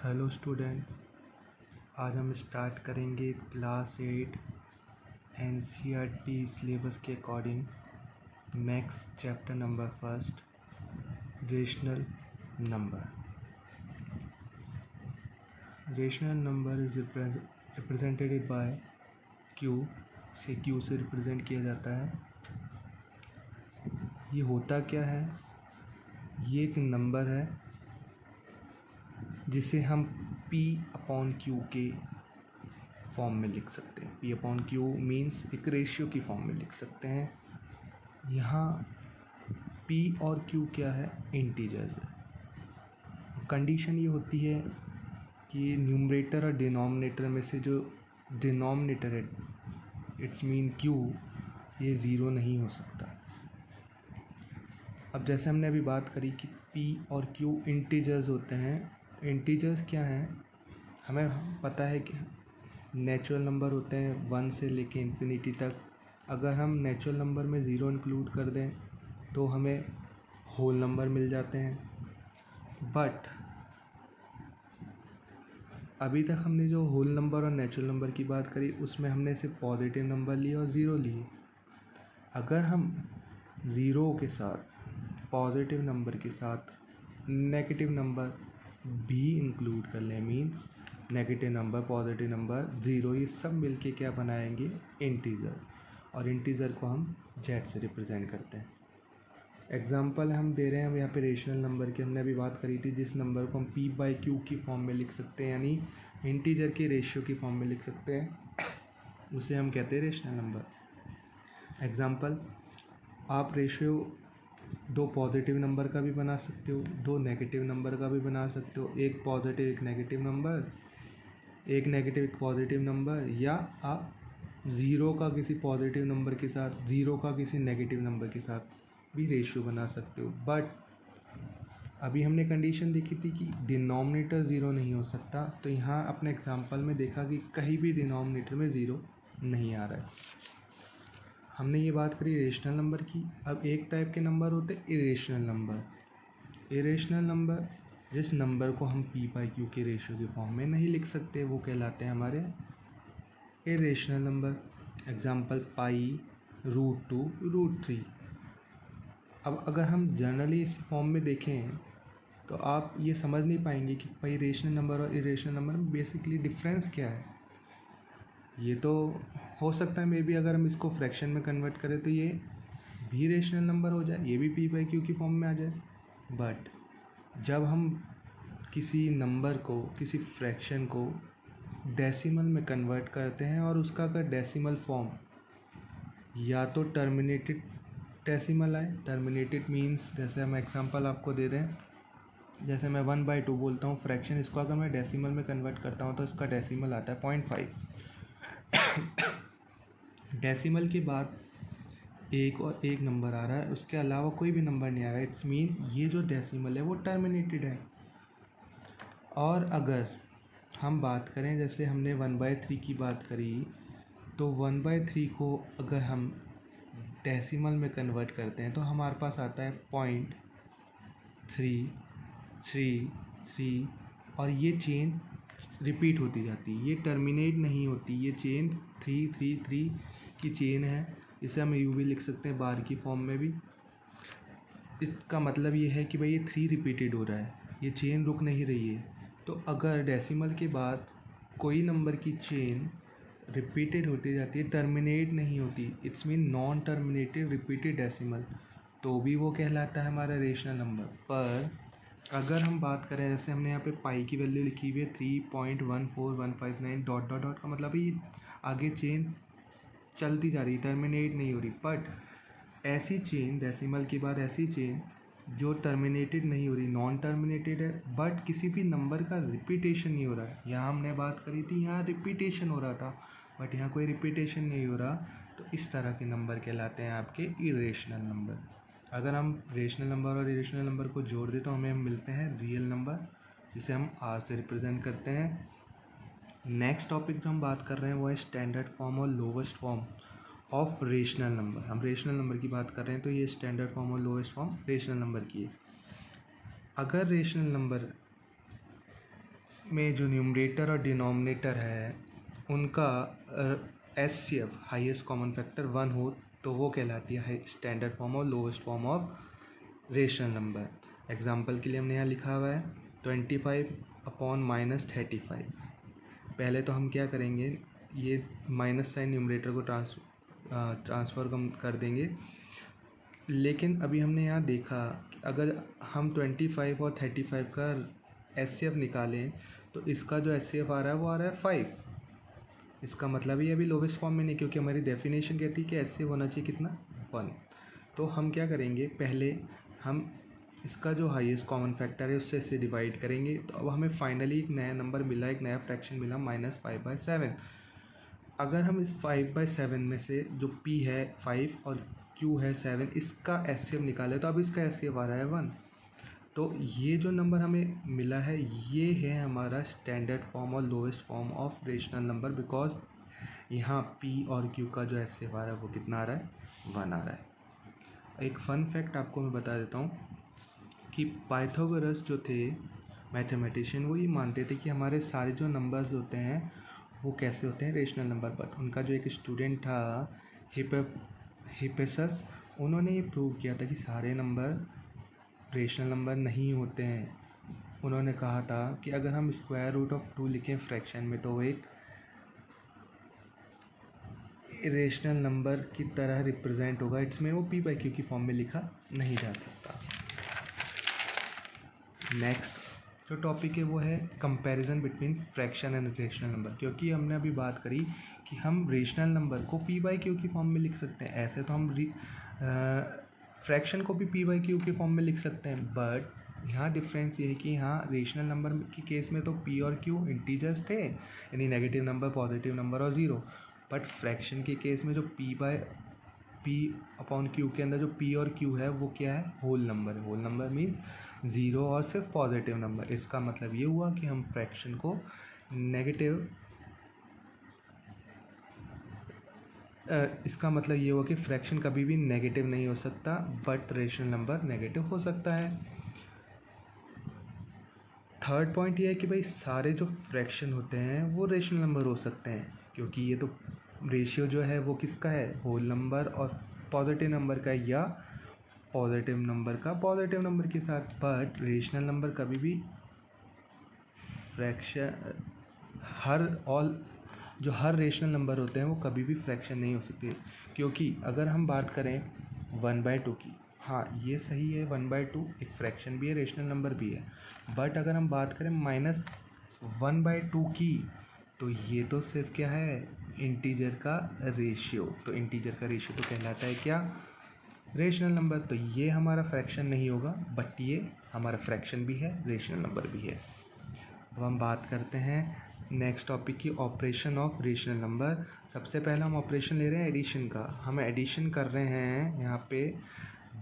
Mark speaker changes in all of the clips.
Speaker 1: Hello student, आज हम start करेंगे क्लास 8 एनसीईआरटी सिलेबस के according maths chapter number first rational number. Rational number is represented by Q, से Q से represent किया जाता है। ये होता क्या है? ये एक नंबर है जिसे हम P अपॉन Q के फॉर्म में लिख सकते हैं। P अपॉन Q मीन्स एक रेशियो की फॉर्म में लिख सकते हैं। यहाँ P और Q क्या है? इंटीजर्स है। कंडीशन ये होती है कि न्यूमरेटर और डिनोमिनेटर में से जो डिनोमिनेटर है, इट्स मीन Q, ये ज़ीरो नहीं हो सकता। अब जैसे हमने अभी बात करी कि P और Q इंटीजर्स होते हैं। इंटीजर्स क्या हैं? हमें पता है कि नेचुरल नंबर होते हैं 1 से लेके इन्फिनिटी तक। अगर हम नेचुरल नंबर में ज़ीरो इंक्लूड कर दें तो हमें होल नंबर मिल जाते हैं। बट अभी तक हमने जो होल नंबर और नेचुरल नंबर की बात करी उसमें हमने सिर्फ पॉजिटिव नंबर लिए और ज़ीरो लिए। अगर हम ज़ीरो के साथ पॉजिटिव नंबर के साथ नेगेटिव नंबर भी इंक्लूड कर लें, means negative number, positive number, zero, ये सब मिलके क्या बनाएंगे? इंटीजर्स। और इंटीजर को हम जेड से रिप्रेजेंट करते हैं। एग्जांपल हम दे रहे हैं, हम यहाँ पे रेशनल नंबर की हमने अभी बात करी थी, जिस नंबर को हम P/Q की फॉर्म में लिख सकते हैं, यानी इंटीजर के रेशियो की फॉर्म में लिख सकते हैं, उसे हम कहते हैं रेशनल नंबर। एग्जांपल, आप रेशियो दो पॉजिटिव नंबर का भी बना सकते हो, दो नेगेटिव नंबर का भी बना सकते हो, एक पॉजिटिव एक नेगेटिव नंबर, एक नेगेटिव एक पॉजिटिव नंबर, या आप ज़ीरो का किसी पॉजिटिव नंबर के साथ, ज़ीरो का किसी नेगेटिव नंबर के साथ भी रेशियो बना सकते हो। बट अभी हमने कंडीशन देखी थी कि डिनोमिनेटर ज़ीरो नहीं हो सकता, तो यहाँ अपने एग्जांपल में देखा कि कहीं भी डिनोमिनेटर में ज़ीरो नहीं आ रहा है। हमने ये बात करी रेशनल नंबर की। अब एक टाइप के नंबर होते हैं इरेशनल नंबर। इरेशनल नंबर जिस नंबर को हम P/Q के रेशियो के फॉर्म में नहीं लिख सकते, वो कहलाते हैं हमारे इरेशनल नंबर। एग्जांपल π√2 √3। अब अगर हम जनरली इस फॉर्म में देखें तो आप ये समझ नहीं पाएंगे कि पाई रेशनल नंबर और इरेशनल नंबर में बेसिकली डिफरेंस क्या है। ये तो हो सकता है मे बी अगर हम इसको फ्रैक्शन में कन्वर्ट करें तो ये भी रेशनल नंबर हो जाए, ये भी P/Q की फॉर्म में आ जाए। बट जब हम किसी नंबर को, किसी फ्रैक्शन को डेसिमल में कन्वर्ट करते हैं और उसका अगर डेसिमल फॉर्म या तो टर्मिनेटेड डेसिमल आए, टर्मिनेटेड मीन्स जैसे हम एग्जांपल आपको दे दें, जैसे मैं 1/2 बोलता हूँ फ्रैक्शन, इसको अगर मैं डेसिमल में कन्वर्ट करता हूँ तो इसका डेसिमल आता है 0.5। डेसिमल के बाद एक और एक नंबर आ रहा है, उसके अलावा कोई भी नंबर नहीं आ रहा है, इट्स मीन ये जो डेसिमल है वो टर्मिनेटेड है। और अगर हम बात करें, जैसे हमने 1/3 की बात करी, तो 1/3 को अगर हम डेसिमल में कन्वर्ट करते हैं तो हमारे पास आता है 0.333, और ये चेन रिपीट होती जाती है, ये टर्मिनेट नहीं होती। ये चेन 333 की चेन है, इसे हम यू भी लिख सकते हैं बार की फॉर्म में भी। इसका मतलब ये है कि भाई ये 3 रिपीटेड हो रहा है, ये चेन रुक नहीं रही है। तो अगर डेसिमल के बाद कोई नंबर की चेन रिपीटेड होती जाती है, टर्मिनेट नहीं होती, it's mean non terminated repeated decimal, तो भी वो कहलाता है हमारा रेशनल नंबर। पर अगर हम बात करें, जैसे हमने यहाँ पे पाई की वैल्यू लिखी हुई है 3.14159 डॉट डॉट डॉट, का मतलब ये आगे चेन चलती जा रही, टर्मिनेट नहीं हो रही। बट ऐसी चेन, डेसिमल के बाद ऐसी चेन जो टर्मिनेटेड नहीं हो रही, नॉन टर्मिनेटेड है, बट किसी भी नंबर का रिपीटेशन नहीं हो रहा है। यहाँ हमने बात करी थी, यहाँ रिपीटेशन हो रहा था, बट यहाँ कोई रिपीटेशन नहीं हो रहा, तो इस तरह के नंबर कहलाते हैं आपके इरेशनल नंबर। अगर हम रेशनल नंबर और इरेशनल नंबर को जोड़ दें तो हमें मिलते हैं रियल नंबर, जिसे हम R से रिप्रेजेंट करते हैं। नेक्स्ट टॉपिक जो हम बात कर रहे हैं वो है स्टैंडर्ड फॉर्म और lowest form of rational number. हम रेशनल नंबर की बात कर रहे हैं तो ये स्टैंडर्ड फॉर्म और लोवेस्ट फॉर्म रेशनल नंबर की है। अगर रेशनल नंबर में जो न्यूमरेटर और डिनोमिनेटर है उनका HCF हाईएस्ट कॉमन फैक्टर 1 हो तो वो कहलाती है स्टैंडर्ड फॉर्म और lowest form of rational number. Example के लिए हमने यहाँ लिखा हुआ है 25/-35। पहले तो हम क्या करेंगे, ये माइनस साइन न्यूमरेटर को ट्रांसफ़र कर देंगे, लेकिन अभी हमने यहाँ देखा कि अगर हम 25 और 35 का HCF निकालें तो इसका जो HCF आ रहा है वो आ रहा है 5। इसका मतलब ये अभी लोवेस्ट फॉर्म में नहीं, क्योंकि हमारी डेफिनेशन कहती है कि HCF होना चाहिए कितना 1। तो हम क्या करेंगे, पहले हम इसका जो हाईएस्ट कॉमन फैक्टर है उससे इसे डिवाइड करेंगे। तो अब हमें फाइनली एक नया नंबर मिला, एक नया फ्रैक्शन मिला -5/7। अगर हम इस 5/7 में से जो P है 5 और Q है 7, इसका HCF निकाले तो अब इसका HCF आ रहा है 1। तो ये जो नंबर हमें मिला है ये है हमारा स्टैंडर्ड फॉर्म और lowest form of rational number, because यहाँ P और Q का जो HCF आ रहा है वो कितना आ रहा है 1 आ रहा है। एक फ़न फैक्ट आपको मैं बता देता हूँ कि पाइथागोरस जो थे मैथमेटिशियन, वो ये मानते थे कि हमारे सारे जो नंबर्स होते हैं वो कैसे होते हैं रेशनल नंबर। पर उनका जो एक स्टूडेंट था हिपेसस, उन्होंने ये प्रूव किया था कि सारे नंबर रेशनल नंबर नहीं होते हैं। उन्होंने कहा था कि अगर हम स्क्वायर रूट ऑफ 2 लिखें फ्रैक्शन में तो वो एक रेशनल नंबर की तरह रिप्रेजेंट होगा, इसमें वो P/Q की फॉर्म में लिखा नहीं जा सकता। नेक्स्ट जो टॉपिक है वो है comparison between fraction and rational number, क्योंकि हमने अभी बात करी कि हम रेशनल नंबर को P/Q की फॉर्म में लिख सकते हैं। ऐसे तो हम फ्रैक्शन को भी P/Q की फॉर्म में लिख सकते हैं, बट यहाँ डिफरेंस ये है कि यहाँ रेशनल नंबर के केस में तो P और Q इंटीजर्स थे, यानी नेगेटिव नंबर, पॉजिटिव नंबर और ज़ीरो। बट फ्रैक्शन के केस में जो P/Q के अंदर जो P और Q है वो क्या है, होल नंबर है। होल नंबर मीन्स ज़ीरो और सिर्फ पॉजिटिव नंबर। इसका मतलब ये हुआ कि हम फ्रैक्शन को इसका मतलब ये हुआ कि फ्रैक्शन कभी भी नेगेटिव नहीं हो सकता, बट रेशनल नंबर नेगेटिव हो सकता है। थर्ड पॉइंट ये है कि भाई सारे जो फ्रैक्शन होते हैं वो रेशनल नंबर हो सकते हैं, क्योंकि ये तो रेशियो जो है वो किसका है, होल नंबर और पॉजिटिव नंबर का, या पॉजिटिव नंबर का पॉजिटिव नंबर के साथ। बट रेशनल नंबर कभी भी फ्रैक्शन हर रेशनल नंबर होते हैं वो कभी भी फ्रैक्शन नहीं हो सकते, क्योंकि अगर हम बात करें 1/2 की, हाँ ये सही है 1/2 एक फ्रैक्शन भी है, रेशनल नंबर भी है। बट अगर हम बात करें -1/2 की, तो ये तो सिर्फ क्या है, इंटीजर का रेशियो। तो इंटीजर का रेशियो तो कहलाता है क्या, रेशनल नंबर। तो ये हमारा फ्रैक्शन नहीं होगा, बट ये हमारा फ्रैक्शन भी है, रेशनल नंबर भी है। अब हम बात करते हैं नेक्स्ट टॉपिक की, ऑपरेशन ऑफ रेशनल नंबर। सबसे पहला हम ऑपरेशन ले रहे हैं एडिशन का। हम एडिशन कर रहे हैं यहाँ पे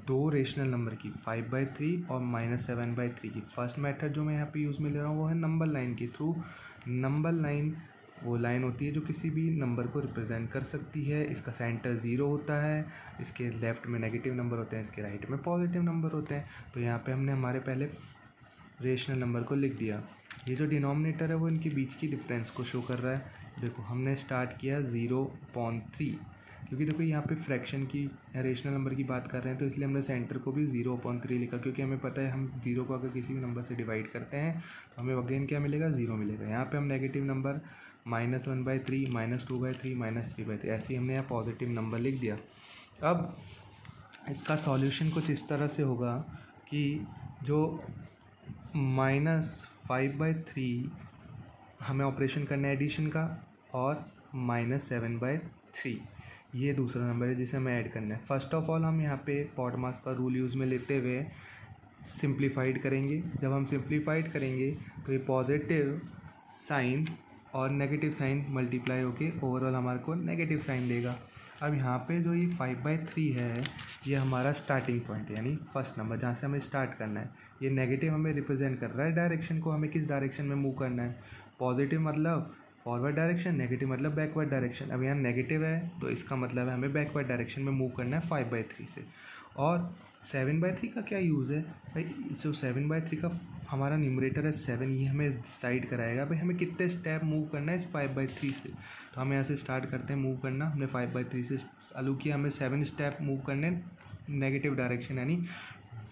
Speaker 1: दो रेशनल नंबर की, 5/3 और -7/3 की। फर्स्ट मेथड जो मैं यहाँ पे यूज़ में ले रहा हूँ वो है नंबर लाइन के थ्रू। नंबर लाइन वो लाइन होती है जो किसी भी नंबर को रिप्रेजेंट कर सकती है। इसका सेंटर 0 होता है, इसके लेफ़्ट में नेगेटिव नंबर होते हैं, इसके राइट में पॉजिटिव नंबर होते हैं। तो यहाँ पे हमने हमारे पहले रेशनल नंबर को लिख दिया। ये जो डिनोमिनेटर है वो इनके बीच की डिफरेंस को शो कर रहा है। देखो हमने स्टार्ट किया 0/3, क्योंकि देखो यहाँ पे फ्रैक्शन की रेशनल नंबर की बात कर रहे हैं, तो इसलिए हमने सेंटर को भी 0/3 लिखा, क्योंकि हमें पता है हम 0 को अगर किसी भी नंबर से डिवाइड करते हैं तो हमें अगेन क्या मिलेगा, 0 मिलेगा। यहाँ पे हम नेगेटिव नंबर -1/3, -2/3, -3/3, ऐसे ही हमने यहाँ पॉजिटिव नंबर लिख दिया। अब इसका सॉल्यूशन कुछ इस तरह से होगा कि जो -5/3 हमें ऑपरेशन करना है एडिशन का, और -7/3 ये दूसरा नंबर है जिसे हमें ऐड करना है। फर्स्ट ऑफ ऑल हम यहाँ पे पॉडमास का रूल यूज़ में लेते हुए सिंप्लीफाइड करेंगे। जब हम सिंप्लीफाइड करेंगे तो ये पॉजिटिव साइन और नेगेटिव साइन मल्टीप्लाई होके ओवरऑल हमारे को नेगेटिव साइन देगा। अब यहाँ पे जो ये 5/3 है ये हमारा स्टार्टिंग पॉइंट है, यानी फर्स्ट नंबर जहाँ से हमें स्टार्ट करना है। ये नेगेटिव हमें रिप्रेजेंट कर रहा है डायरेक्शन को, हमें किस डायरेक्शन में मूव करना है। पॉजिटिव मतलब फॉरवर्ड डायरेक्शन, नेगेटिव मतलब बैकवर्ड डायरेक्शन। अब यहाँ नेगेटिव है तो इसका मतलब है हमें बैकवर्ड डायरेक्शन में मूव करना है 5/3 से। और 7/3 का क्या यूज़ है भाई? जो 7/3 का हमारा न्यूमरेटर है 7, ये हमें डिसाइड कराएगा भाई हमें कितने स्टेप मूव करना है इस 5/3 से। तो हम यहाँ से स्टार्ट करते हैं मूव करना। हमने 5/3 से चालू किया, हमें 7 स्टेप मूव करने नेगेटिव डायरेक्शन यानी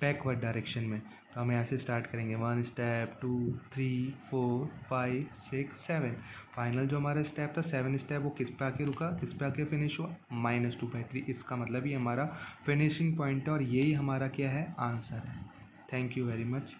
Speaker 1: बैकवर्ड डायरेक्शन में। तो हम यहाँ से स्टार्ट करेंगे 1 स्टेप, 2, 3, 4, 5, 6, 7। फाइनल जो हमारा स्टेप था 7 स्टेप, वो किस पे आके रुका, किस पे आके फिनिश हुआ, -2/3। इसका मतलब ये हमारा फिनिशिंग पॉइंट है और यही हमारा क्या है, आंसर है। Thank you very much.